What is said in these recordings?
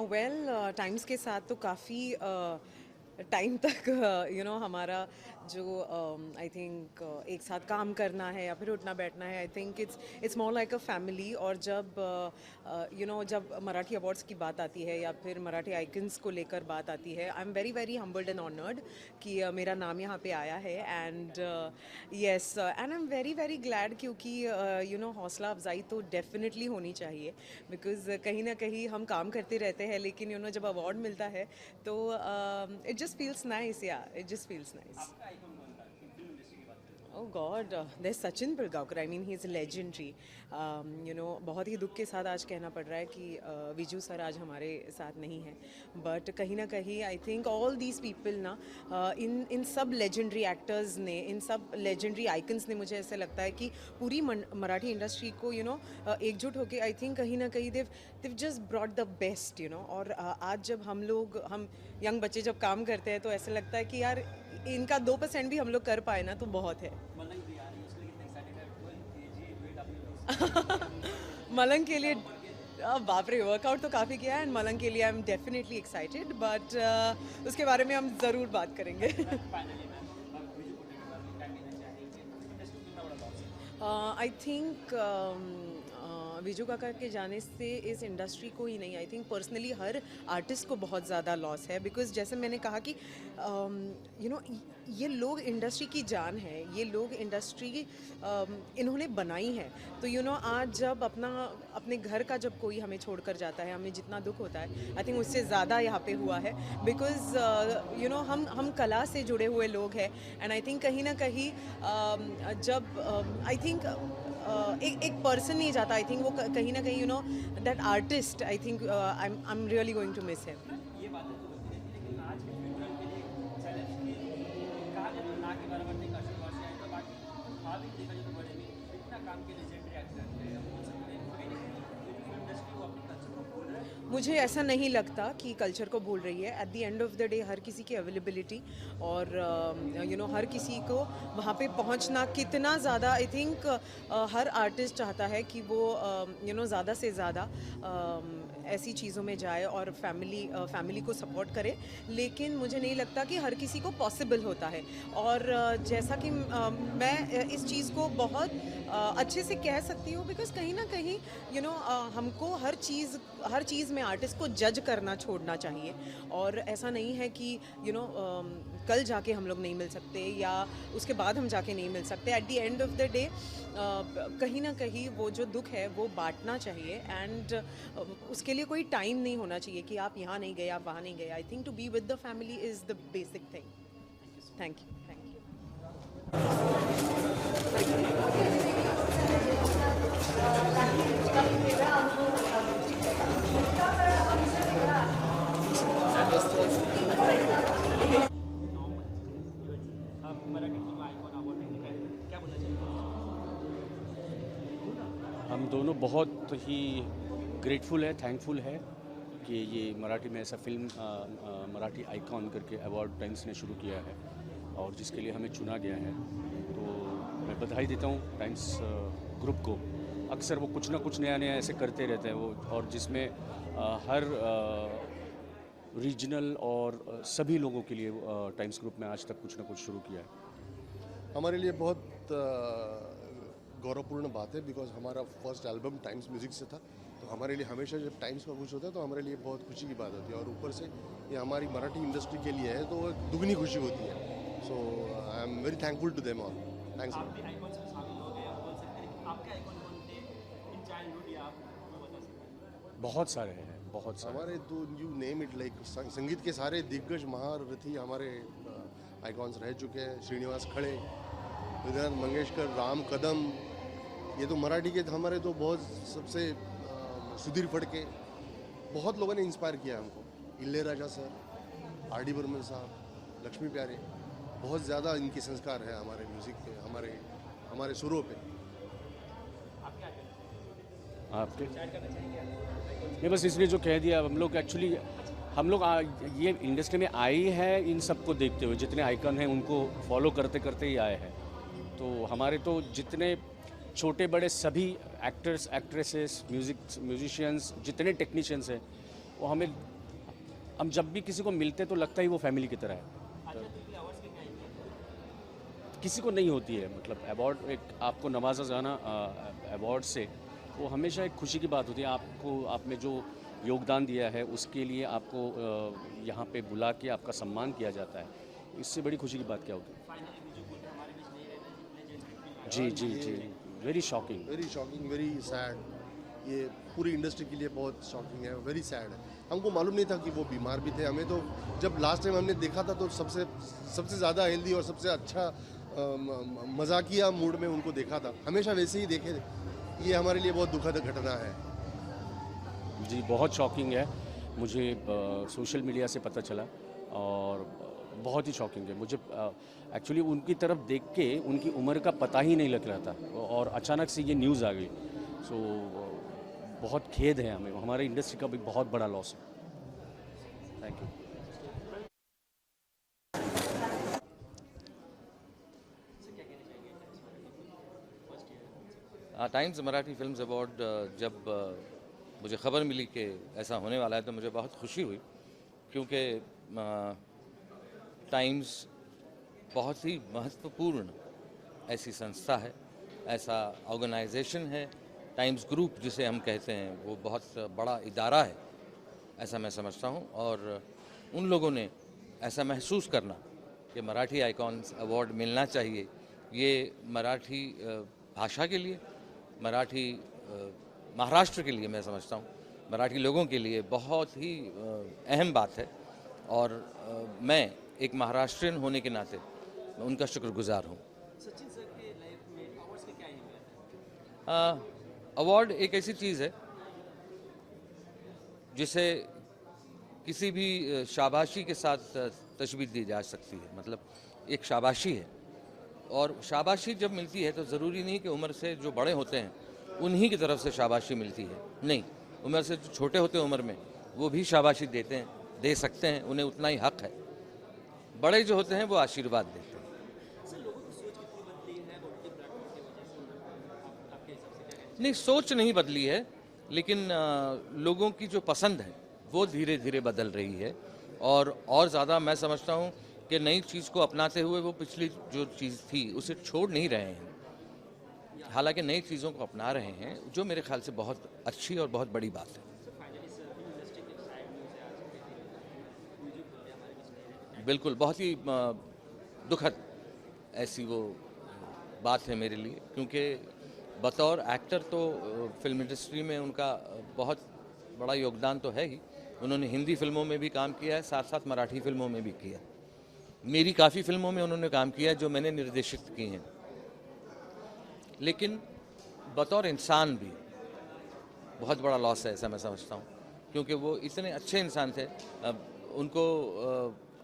Well times के साथ तो काफ़ी टाइम तक हमारा जो आई थिंक एक साथ काम करना है या फिर उठना बैठना है। I think it's more like a family. और जब जब मराठी अवार्ड्स की बात आती है या फिर मराठी आइकन्स को लेकर बात आती है, आई am very very humbled and honoured कि मेरा नाम यहाँ पे आया है। And yes, and I am very very glad, क्योंकि हौसला अफजाई तो डेफिनेटली होनी चाहिए। बिकॉज कहीं ना कहीं हम काम करते रहते हैं, लेकिन जब अवार्ड मिलता है तो इट जस्ट फील्स नाइस। या it just feels nice. Oh God, there's Sachin Pilgaonkar. I mean, he's legendary. बहुत ही दुख के साथ आज कहना पड़ रहा है कि विजू सर आज हमारे साथ नहीं हैं। बट कहीं ना कहीं I think all these people ना, इन सब लेजेंडरी एक्टर्स ने, इन सब लेजेंडरी आइकन्स ने, मुझे ऐसा लगता है कि पूरी मराठी इंडस्ट्री को एकजुट होकर आई थिंक कहीं ना कहीं देव जस्ट ब्रॉट द बेस्ट। और आज जब हम यंग बच्चे जब काम करते हैं तो ऐसा लगता है कि यार इनका 2% भी हम लोग कर पाए ना तो बहुत है। मलंग के लिए बाप रे, वर्कआउट तो काफ़ी किया है। एंड मलंग के लिए I am definitely excited, but उसके बारे में हम ज़रूर बात करेंगे। आई थिंक विजू काका के जाने से इस इंडस्ट्री को ही नहीं, I think personally her artist को बहुत ज़्यादा लॉस है। बिकॉज जैसे मैंने कहा कि ये लोग इंडस्ट्री की जान है, ये लोग इंडस्ट्री इन्होंने बनाई है। तो आज जब अपने घर का जब कोई हमें छोड़कर जाता है, हमें जितना दुख होता है, आई थिंक उससे ज़्यादा यहाँ पे हुआ है। बिकॉज हम कला से जुड़े हुए लोग हैं। एंड आई थिंक कहीं ना कहीं जब आई थिंक एक पर्सन नहीं जाता, आई थिंक वो कहीं ना कहीं that artist, I think I am really going to miss him. ये बातें तो होती रहती है, लेकिन आज के फ्यूनरल के लिए चैलेंज की कहा जाए तो ना के बराबर नहीं कर सकते हैं। तो बाकी हाँ भी देखा जाए तो बड़े में इतना काम के लेजेंडरी एक्टर थे, हम बोल सकते हैं कहीं ना कहीं फिल्म इंडस्ट्री वो अपने कल्चर को भूल रहा है। मुझे ऐसा नहीं लगता कि कल्चर को भूल रही है। At the end of the day हर किसी की अवेलेबिलिटी और हर किसी को वहाँ पे पहुँचना कितना ज़्यादा, आई थिंक हर आर्टिस्ट चाहता है कि वो ज़्यादा से ज़्यादा ऐसी चीज़ों में जाए और फैमिली को सपोर्ट करे। लेकिन मुझे नहीं लगता कि हर किसी को पॉसिबल होता है। और जैसा कि मैं इस चीज़ को बहुत अच्छे से कह सकती हूँ, बिकॉज कहीं ना कहीं हमको हर चीज़ में आर्टिस्ट को जज करना छोड़ना चाहिए। और ऐसा नहीं है कि कल जाके हम लोग नहीं मिल सकते या उसके बाद हम जाके नहीं मिल सकते। Eight the end of the day कहीं ना कहीं वो जो दुख है वो बांटना चाहिए। एंड उसके लिए कोई टाइम नहीं होना चाहिए कि आप यहाँ नहीं गए, आप वहाँ नहीं गए। I think to be with the family is the basic thing. Thank you, thank you. आप मराठी फिल्म आइकॉन अवार्ड नहीं दिखाए, क्या बोलना चाहिए? हम दोनों बहुत ही ग्रेटफुल है, थैंकफुल है कि ये मराठी में ऐसा फिल्म मराठी आइकॉन करके अवार्ड टाइम्स ने शुरू किया है और जिसके लिए हमें चुना गया है। तो मैं बधाई देता हूँ टाइम्स ग्रुप को। अक्सर वो कुछ ना कुछ नया नया ऐसे करते रहते हैं वो, और जिसमें हर रीजनल और सभी लोगों के लिए टाइम्स ग्रुप में आज तक कुछ ना कुछ शुरू किया है। हमारे लिए बहुत गौरवपूर्ण बात है, बिकॉज हमारा फर्स्ट एल्बम टाइम्स म्यूज़िक से था। तो हमारे लिए हमेशा जब टाइम्स का कुछ होता है तो हमारे लिए बहुत खुशी की बात होती है। और ऊपर से ये हमारी मराठी इंडस्ट्री के लिए है तो एक दुगनी खुशी होती है। So I am very thankful to them all. Thanks. आप भी आइकॉन से शामिल हो गए, आप बोल सकते हैं कि आपके आइकॉन कौन थे इन चाइल्डहुड, या आप वो बता सकते हैं? बहुत सारे हैं, बहुत सारे। हमारे तो यू नेम इट, लाइक संगीत के सारे दिग्गज महारथी हमारे आइकॉन्स रह चुके हैं। श्रीनिवास खड़े, हृदयनाथ मंगेशकर, राम कदम, ये तो मराठी के हमारे तो बहुत सबसे सुधीर फड़के, बहुत लोगों ने इंस्पायर किया हमको। इल्लेराजा सर, आर डी बर्मन साहब, लक्ष्मी प्यारे, बहुत ज़्यादा इनकी संस्कार है हमारे म्यूज़िक पे, हमारे सुरों पे। आप क्या कहते हैं? आपके ऐड करना चाहेंगे? नहीं, बस इसलिए जो कह दिया हम लोग एक्चुअली ये इंडस्ट्री में आए है इन सबको देखते हुए, जितने आइकन हैं उनको फॉलो करते करते ही आए हैं। तो हमारे तो जितने छोटे बड़े सभी एक्टर्स, एक्ट्रेसेस, म्यूजिशियंस, जितने टेक्नीशियंस हैं, वो हमें, हम जब भी किसी को मिलते तो लगता ही वो फैमिली की तरह है। किसी को नहीं होती है, मतलब अवार्ड, एक आपको नवाजा जाना अवार्ड से, वो हमेशा एक खुशी की बात होती है। आपको, आप में जो योगदान दिया है उसके लिए आपको यहाँ पे बुला के आपका सम्मान किया जाता है, इससे बड़ी खुशी की बात क्या होगी। जी जी जी, वेरी शॉकिंग, वेरी सैड। ये पूरी इंडस्ट्री के लिए बहुत शॉकिंग है, वेरी सैड है। हमको मालूम नहीं था कि वो बीमार भी थे। हमें तो जब लास्ट टाइम हमने देखा था तो सबसे ज़्यादा हेल्दी और सबसे अच्छा मजाकिया मूड में उनको देखा था। हमेशा वैसे ही देखे। ये हमारे लिए बहुत दुखद घटना है। जी बहुत शॉकिंग है। मुझे सोशल मीडिया से पता चला और बहुत ही शॉकिंग है। मुझे एक्चुअली उनकी तरफ देख के उनकी उम्र का पता ही नहीं लग रहा था और अचानक से ये न्यूज़ आ गई। सो बहुत खेद है हमें, हमारे इंडस्ट्री का भी बहुत बड़ा लॉस है। Thank you. Times Marathi films award जब मुझे ख़बर मिली कि ऐसा होने वाला है तो मुझे बहुत खुशी हुई, क्योंकि टाइम्स बहुत ही महत्वपूर्ण ऐसी संस्था है, ऐसा ऑर्गेनाइजेशन है। टाइम्स ग्रुप जिसे हम कहते हैं, वो बहुत बड़ा इदारा है, ऐसा मैं समझता हूँ। और उन लोगों ने ऐसा महसूस करना कि मराठी आइकॉन्स अवार्ड मिलना चाहिए, ये मराठी भाषा के लिए, मराठी महाराष्ट्र के लिए, मैं समझता हूँ मराठी लोगों के लिए बहुत ही अहम बात है। और मैं एक महाराष्ट्रियन होने के नाते मैं उनका शुक्रगुजार हूँ। सचिन सर के लाइफ में अवार्ड्स की क्या अहमियत है? अवार्ड एक ऐसी चीज़ है जिसे किसी भी शाबाशी के साथ तशबीह दी जा सकती है। मतलब एक शाबाशी है, और शाबाशी जब मिलती है तो ज़रूरी नहीं कि उम्र से जो बड़े होते हैं उन्हीं की तरफ से शाबाशी मिलती है। नहीं, उम्र से जो छोटे होते हैं उम्र में, वो भी शाबाशी देते हैं, दे सकते हैं, उन्हें उतना ही हक है। बड़े जो होते हैं वो आशीर्वाद देते हैं। सर, लोगों की सोच कितनी बदली है ओटीटी प्लेटफॉर्म की वजह से? आपके हिसाब से क्या कहना नहीं, सोच नहीं बदली है, लेकिन लोगों की जो पसंद है वो धीरे धीरे बदल रही है। और ज़्यादा मैं समझता हूँ कि नई चीज़ को अपनाते हुए वो पिछली जो चीज़ थी उसे छोड़ नहीं रहे हैं। हालांकि नई चीज़ों को अपना रहे हैं, जो मेरे ख्याल से बहुत अच्छी और बहुत बड़ी बात है। बिल्कुल, बहुत ही दुखद ऐसी वो बात है मेरे लिए, क्योंकि बतौर एक्टर तो फिल्म इंडस्ट्री में उनका बहुत बड़ा योगदान तो है ही। उन्होंने हिंदी फिल्मों में भी काम किया है, साथ साथ मराठी फिल्मों में भी किया। मेरी काफ़ी फिल्मों में उन्होंने काम किया जो मैंने निर्देशित की हैं। लेकिन बतौर इंसान भी बहुत बड़ा लॉस है, ऐसा मैं समझता हूँ, क्योंकि वो इतने अच्छे इंसान थे। उनको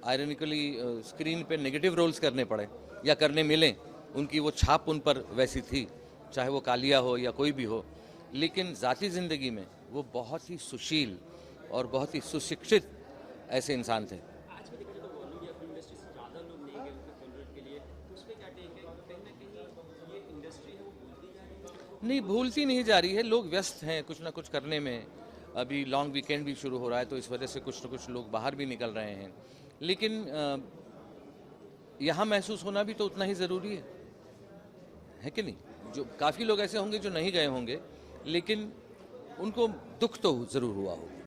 आयरनिकली स्क्रीन पे नेगेटिव रोल्स करने पड़े या करने मिलें, उनकी वो छाप उन पर वैसी थी, चाहे वो कालिया हो या कोई भी हो। लेकिन ज़ाती ज़िंदगी में वो बहुत ही सुशील और बहुत ही सुशिक्षित ऐसे इंसान थे। आज भी देखा जाए तो बॉलीवुड या फिल्म इंडस्ट्री से ज़्यादा लोग नहीं गए उनके फेवरेट के लिए, तो उस पर क्या टेक है? कहीं ना कहीं ये इंडस्ट्री है वो भूलती जा रही है? नहीं, भूलती नहीं जा रही है, लोग व्यस्त हैं कुछ ना कुछ करने में। अभी लॉन्ग वीकेंड भी शुरू हो रहा है, तो इस वजह से कुछ ना कुछ लोग बाहर भी निकल रहे हैं। लेकिन यहाँ महसूस होना भी तो उतना ही ज़रूरी है कि नहीं? जो काफ़ी लोग ऐसे होंगे जो नहीं गए होंगे, लेकिन उनको दुख तो ज़रूर हुआ होगा।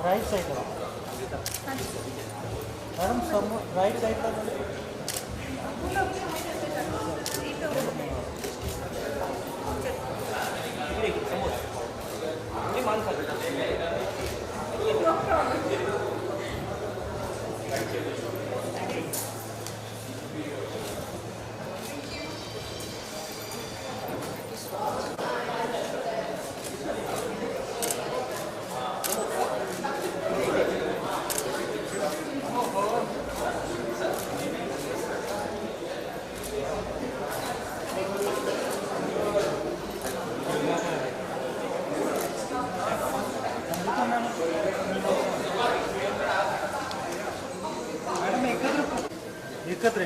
राइट साइड मॅडम समोर राईट साईडला मॅडम एकत्र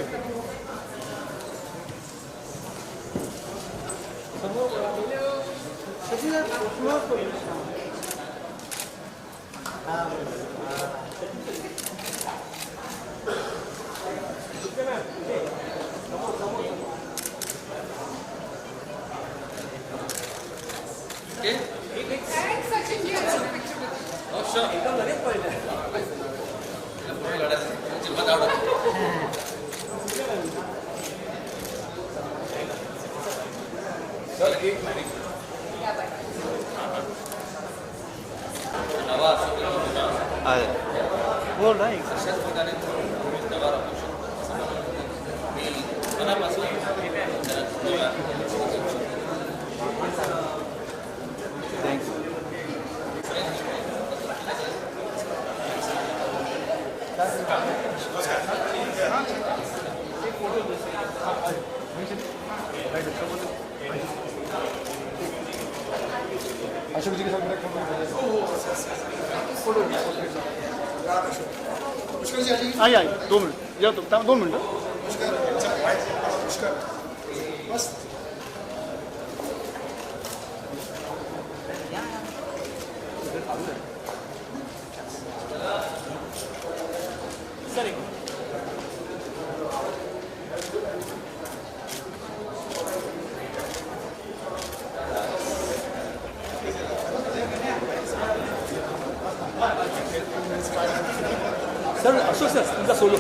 बोल रहा है अशोक जी के साथ मेरा फोटो पुष्कर जी आइए आई 2 मिनट या तो 2 मिनट पुष्कर बस सर अशोक सर तुमचा solo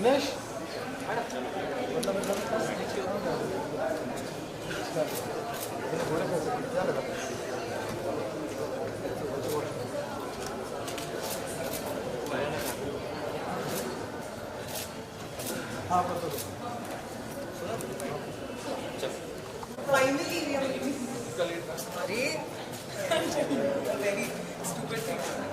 Dinesh Finally, we are. Very stupid thing.